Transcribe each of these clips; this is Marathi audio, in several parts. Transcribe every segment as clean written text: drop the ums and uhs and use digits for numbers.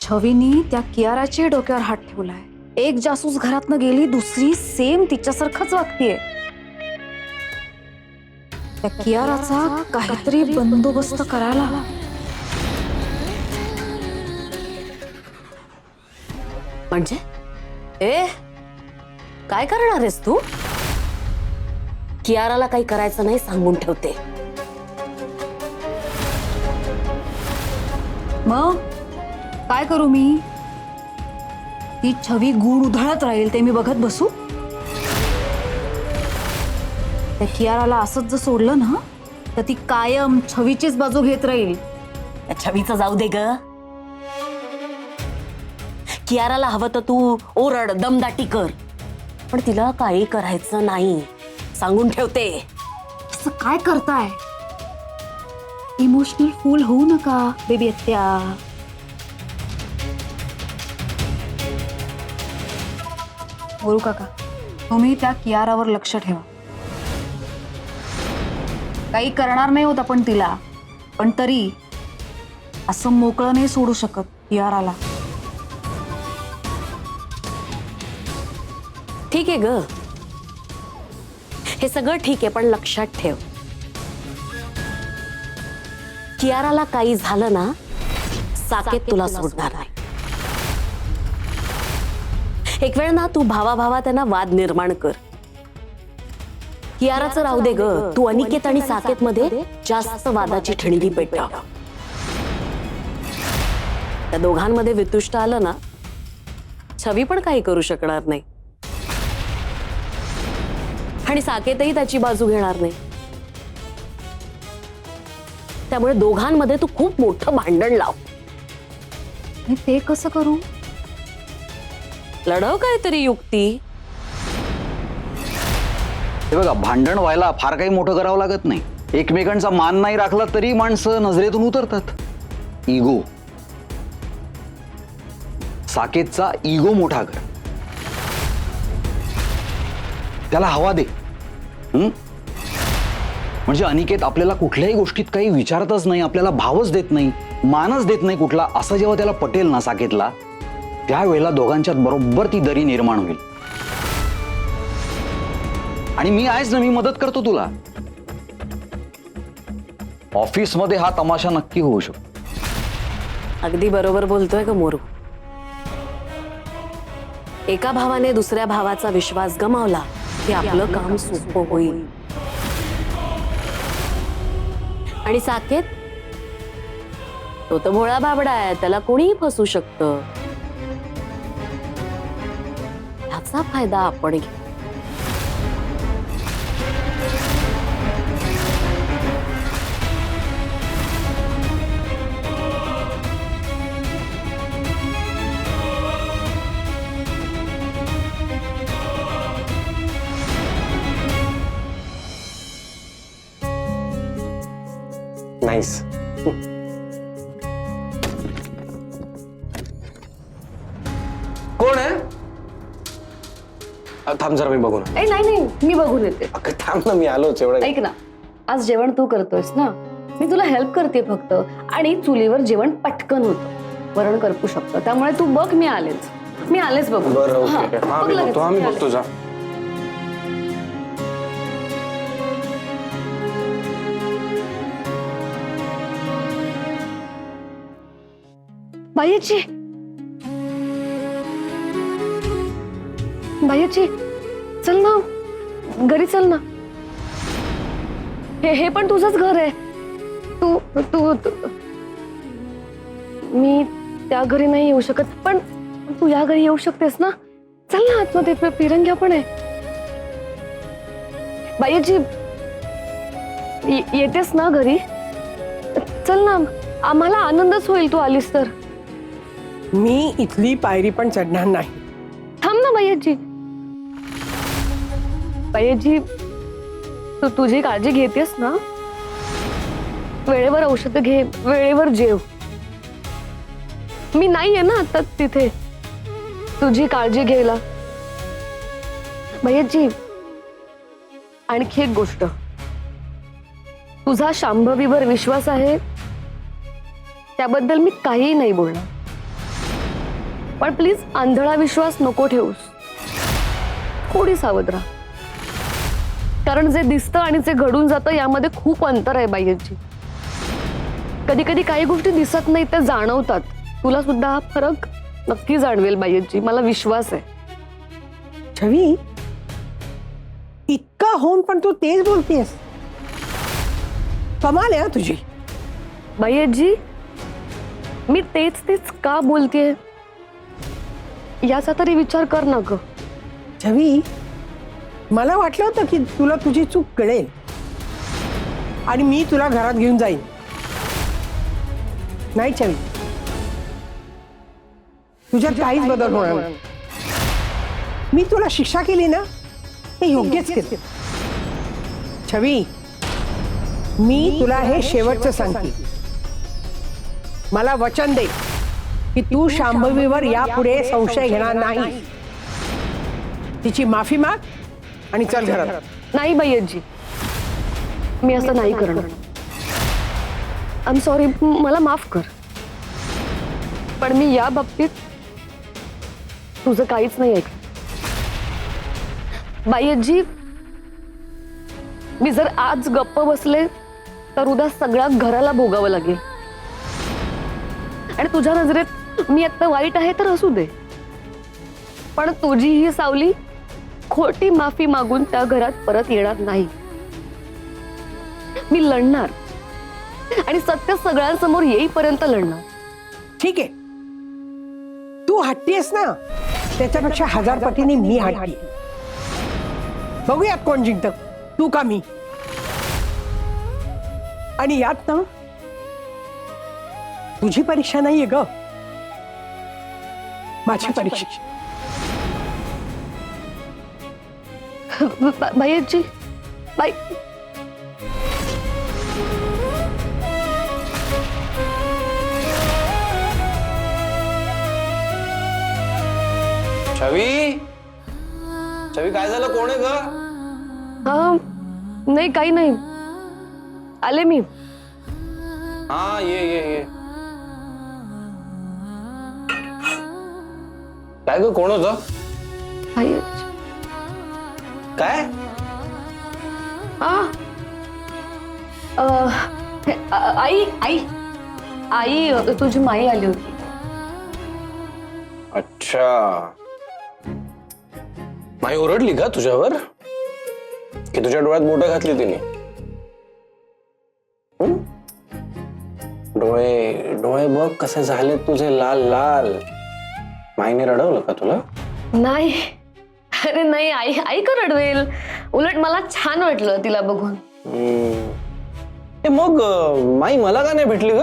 छवीनी त्या कियाराच्या डोक्यावर हात ठेवलाय. एक जासूस घरातनं गेली, दुसरी सेम तिच्यासारखंच वागतीये. त्या कियाराचा काहीतरी बंदोबस्त करायला हवा. म्हणजे ए काय करणार आहेस तू? कियाराला काही करायचं नाही सांगून ठेवते. मग काय करू मी? ती छवी गुण उधळत राहील ते मी बघत बसू? त्या कियाराला असंच जर सोडलं ना तर ती कायम छवीचीच बाजू घेत राहील. छवीचं जाऊ दे ग. कियाराला हवं तर तू ओरड, दमदाटी कर, पण तिला काही करायचं नाही सांगून ठेवते. असं काय करताय? इमोशनल फूल होऊ नका बेबी आत्या. बोलू काका, तुम्ही त्या कियारावर लक्ष ठेवा. काही करणार नाही होत आपण तिला, पण तरी असं मोकळं नाही सोडू शकत कियाराला. ठीक आहे ग, हे सगळं ठीक आहे, पण लक्षात ठेव, कियाराला काही झालं ना साकेत तुला सोडणार नाही. एक वेळ ना तू भावा त्यांना वाद निर्माण कर. कियाराचं राहू दे ग, तू अनिकेत आणि साकेत मध्ये जास्त वादाची ठिणगी पेटव. त्या दोघांमध्ये वितुष्ट आलं ना, छवी पण काही करू शकणार नाही आणि साकेतही त्याची बाजू घेणार नाही. त्यामुळे दोघांमध्ये तू खूप मोठं भांडण लाव. मी ते कसं करू? लढव काहीतरी युक्ती. हे बघा, भांडण व्हायला फार काही मोठं करावं लागत नाही. एकमेकांचा मान नाही राखला तरी माणसं नजरेतून उतरतात. इगो, साकेतचा इगो मोठा कर, त्याला हवा दे. म्हणजे अनिकेत आपल्याला कुठल्याही गोष्टीत काही विचारतच नाही, आपल्याला भावच देत नाही, मानच देत नाही कुठला, असं जेव्हा त्याला पटेल ना साकेतला, त्यावेळेला दोघांच्यात बरोबर ती दरी निर्माण होईल. आणि मी आहेच ना, मी मदत करतो तुला. ऑफिसमध्ये हा तमाशा नक्की होऊ शकतो. अगदी बरोबर बोलतोय का मोरू. एका भावाने दुसऱ्या भावाचा विश्वास गमावला की आपलं काम सोपं होईल. आणि साकेत, तो तर भोळा बाबडा आहे, त्याला कोणीही फसू शकतं. ह्याचा फायदा आपण घेऊ. नाईस. कोण आहे? थांब जरा मी बघून. नाही नाही, मी बघून येते. अगं थांब ना, मी आलोच. एवढं ऐक ना, आज जेवण तू करतोयस ना, मी तुला हेल्प करते फक्त. आणि चुलीवर जेवण पटकन होतं, वरण करपू शकतं. त्यामुळे तू बघ, मी आलेच बघ. बरं, ओके. हा मी बघतो, आम्ही बघतो. जा. बाईची चल ना, घरी चल ना. हे पण तुझंच घर आहे. तू तू मी त्या घरी नाही येऊ शकत, पण तू या घरी येऊ शकतेस ना. चल ना आतमध्ये, पिरंग्या पण आहे. बाईची येतेस ना घरी? चल ना, आम्हाला आनंदच होईल तू आलीस तर. मी इथली पायरी पण चढणार नाही. थांब ना बाईची. तू तुझी काळजी घेतेस ना. वेळेवर औषध घे, वेळेवर जेव. मी नाहीये ना आता तिथे तुझी काळजी घ्यायला. भैयाजी, आणखी एक गोष्ट, तुझा शांभवीवर विश्वास आहे त्याबद्दल मी काहीही नाही बोलणार. पण प्लीज आंधळा विश्वास नको ठेवूस. थोडी सावध राहा. कारण जे दिसतं आणि जे घडून जातं यामध्ये खूप अंतर आहे बाह्यजी. कधी कधी काही गोष्टी दिसत नाही त्या जाणवतात. तुला सुद्धा हा फरक नक्की जाणवेल बाह्यजी, मला विश्वास आहे. छवी, इतका होऊन पण तू तेच बोलतेस. कमाल आहे हा तुझी. बाह्यजी, मी तेच तेच का बोलतेय याचा तरी विचार कर ना ग. छवी, मला वाटलं होतं की तुला तुझी चूक कळेल आणि मी तुला घरात घेऊन जाईन. नाही छवी, तुझ्यात काहीच बदल होणार नाही. मी तुला शिक्षा केली ना, हे योग्यच केलं. छवी, मी तुला हे शेवटचं सांगते. मला वचन दे की तू शांभवीवर यापुढे संशय घेणार नाही. तिची माफी माग आणि चल घरात. नाही बाह्यजी, मी असं नाही करणार. आय एम सॉरी, मला माफ कर. पण मी या बाबतीत तुझं काहीच नाही ऐकलं. बाह्यजी, मी जर आज गप्प बसले तर उद्या सगळ्या घराला भोगावं लागेल. आणि तुझ्या नजरेत मी आता वाईट आहे तर असू दे, पण तुझी ही सावली खोटी माफी मागून त्या घरात परत येणार नाही. मी लढणार आणि सत्य सगळ्यांसमोर येईपर्यंत लढणार. ठीक आहे, तू हट्टी आहेस ना, त्याच्यापेक्षा 1000 पटीने मी हट्टी. बघूयात कोण जिंकत, तू का मी. आणि यात ना तुझी परीक्षा नाहीये ग, माझी परीक्षा. बाह्यजी, बाई, छवी, छवी काय झालं? कोण आहे ग? हा, नाही काही नाही, आले मी. हा, ये. काय ग, कोण होतं? बाह्यजी, काय? आई आई आई तुझी माई आली होती. अच्छा, माई ओरडली का तुझ्यावर? की तुझ्या डोळ्यात बोटं घातली तिने? हं? डोळे बघ कसे झाले तुझे, लाल लाल. माईने रडवलं का तुला? नाही, अरे नाही, आई का रडवेल. उलट मला छान वाटलं तिला बघून. मग माई मला का नाही भेटली ग?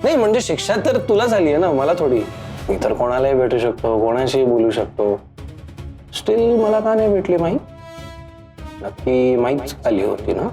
नाही म्हणजे शिक्षा तर तुला झाली आहे ना, मला थोडी. मी तर कोणालाही भेटू शकतो, कोणाशीही बोलू शकतो. स्टील मला का नाही भेटली माई? नक्की माईच आली होती ना?